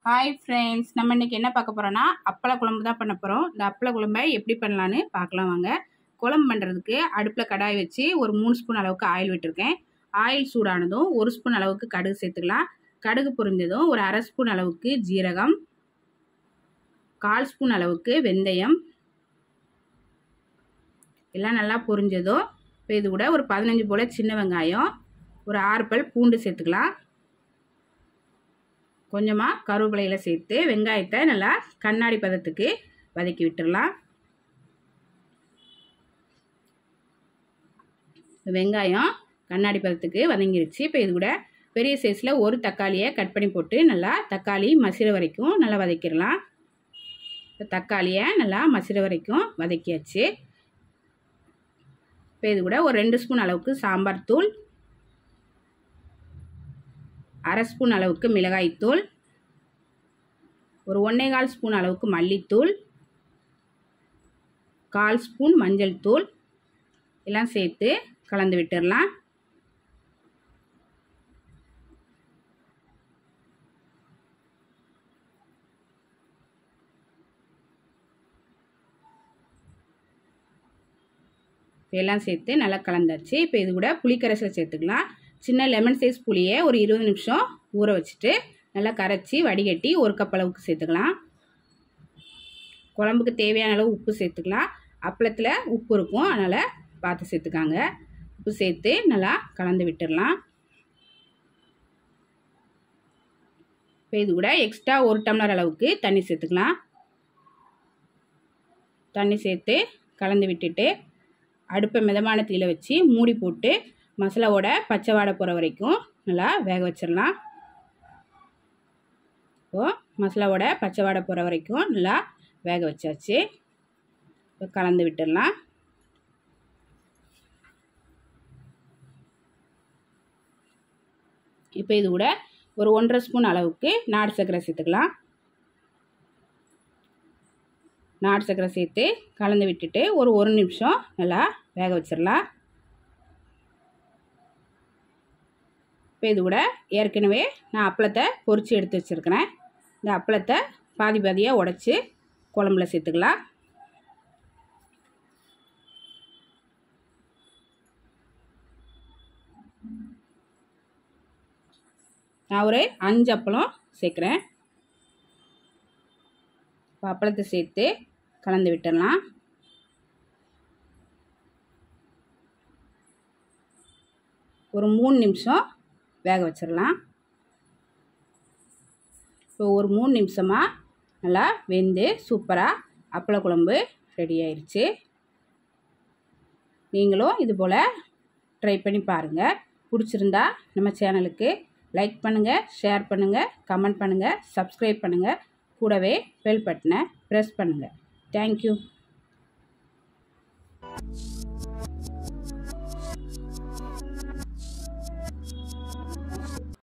Hi friends, நம்ம இன்றைக்கி என்ன பார்க்க போகிறோன்னா அப்பள குழம்பு தான் பண்ண போகிறோம். இந்த அப்பள குழம்பை எப்படி பண்ணலான்னு பார்க்கலாம் வாங்க. குழம்பு பண்ணுறதுக்கு அடுப்பில் கடாய் வச்சு ஒரு 3 ஸ்பூன் அளவுக்கு ஆயில் விட்டுருக்கேன். ஆயில் சூடானதும் 1 ஸ்பூன் அளவுக்கு கடுகு சேர்த்துக்கலாம். கடுகு பொரிஞ்சதும் ஒரு அரை ஸ்பூன் அளவுக்கு ஜீரகம், 1/4 ஸ்பூன் அளவுக்கு வெந்தயம் எல்லாம் நல்லா பொரிஞ்சதும் இப்போ இது கூட ஒரு 15 போல் சின்ன வெங்காயம், ஒரு 6 பல் பூண்டு சேர்த்துக்கலாம். கொஞ்சமாக கருவேப்பிலையில் சேர்த்து வெங்காயத்தை நல்லா கண்ணாடி பதத்துக்கு வதக்கி விட்டுடலாம். வெங்காயம் கண்ணாடி பதத்துக்கு வதங்கிருச்சு. இப்போ இது கூட பெரிய சைஸில் ஒரு தக்காளியை கட் பண்ணி போட்டு நல்லா தக்காளி மசிற வரைக்கும் நல்லா வதக்கிடலாம். இப்போ தக்காளியை நல்லா மசிற வரைக்கும் வதக்கியாச்சு. இப்போ இது கூட ஒரு 2 ஸ்பூன் அளவுக்கு சாம்பார் தூள், அரை ஸ்பூன் அளவுக்கு மிளகாய்த்தூள், ஒரு 1/4 ஸ்பூன் அளவுக்கு மல்லித்தூள், 1/4 ஸ்பூன் மஞ்சள் தூள் எல்லாம் சேர்த்து கலந்து விட்டுடலாம். எல்லாம் சேர்த்து நல்லா கலந்தாச்சு. இப்போ இது கூட புளிக்கரைசல் சேர்த்துக்கலாம். சின்ன லெமன் சைஸ் புளியை ஒரு 20 நிமிஷம் ஊற வச்சுட்டு நல்லா கரைச்சி வடிகட்டி 1 கப் அளவுக்கு சேர்த்துக்கலாம். குழம்புக்கு தேவையான அளவு உப்பு சேர்த்துக்கலாம். அப்பளத்தில் உப்பு இருக்கும், அதனால் பார்த்து சேர்த்துக்காங்க. உப்பு சேர்த்து நல்லா கலந்து விட்டுடலாம். இப்போ இது கூட எக்ஸ்ட்ரா 1 டம்ளர் அளவுக்கு தண்ணி சேர்த்துக்கலாம். தண்ணி சேர்த்து கலந்து விட்டுட்டு அடுப்பை மிதமான தீயில வச்சு மூடி போட்டு மசாலாவோட பச்சை வாடை போகிற வரைக்கும் நல்லா வேக வச்சிடலாம். இப்போது மசாலாவோட பச்சை வாடை போகிற வரைக்கும் நல்லா வேக வச்சாச்சு. இப்போ கலந்து விட்டுடலாம். இப்போ இது கூட ஒரு 1/2 ஸ்பூன் அளவுக்கு நாட்டு சர்க்கரை சேர்த்துக்கலாம். நாட்டு சர்க்கரை சேர்த்து கலந்து விட்டுட்டு ஒரு 1 நிமிஷம் நல்லா வேக வச்சிடலாம். இப்போ இது கூட ஏற்கனவே நான் அப்பளத்தை பொரித்து எடுத்து வச்சுருக்கிறேன். இந்த அப்பளத்தை பாதி பாதியாக உடச்சி குழம்புல சேர்த்துக்கலாம். நான் ஒரு 5 அப்பளம் சேர்க்குறேன். இப்போ அப்பளத்தை சேர்த்து கலந்து விட்டுடலாம். ஒரு 3 நிமிஷம் வேக வச்சிடலாம். இப்போ ஒரு 3 நிமிஷமாக நல்லா வெந்து சூப்பராக அப்பள குழம்பு ரெடி ஆயிடுச்சு. நீங்களும் இது போல் ட்ரை பண்ணி பாருங்கள். பிடிச்சிருந்தா நம்ம சேனலுக்கு லைக் பண்ணுங்கள், ஷேர் பண்ணுங்கள், கமெண்ட் பண்ணுங்கள், சப்ஸ்கிரைப் பண்ணுங்கள். கூடவே பெல் பட்டனை ப்ரெஸ் பண்ணுங்கள். தேங்க்யூ.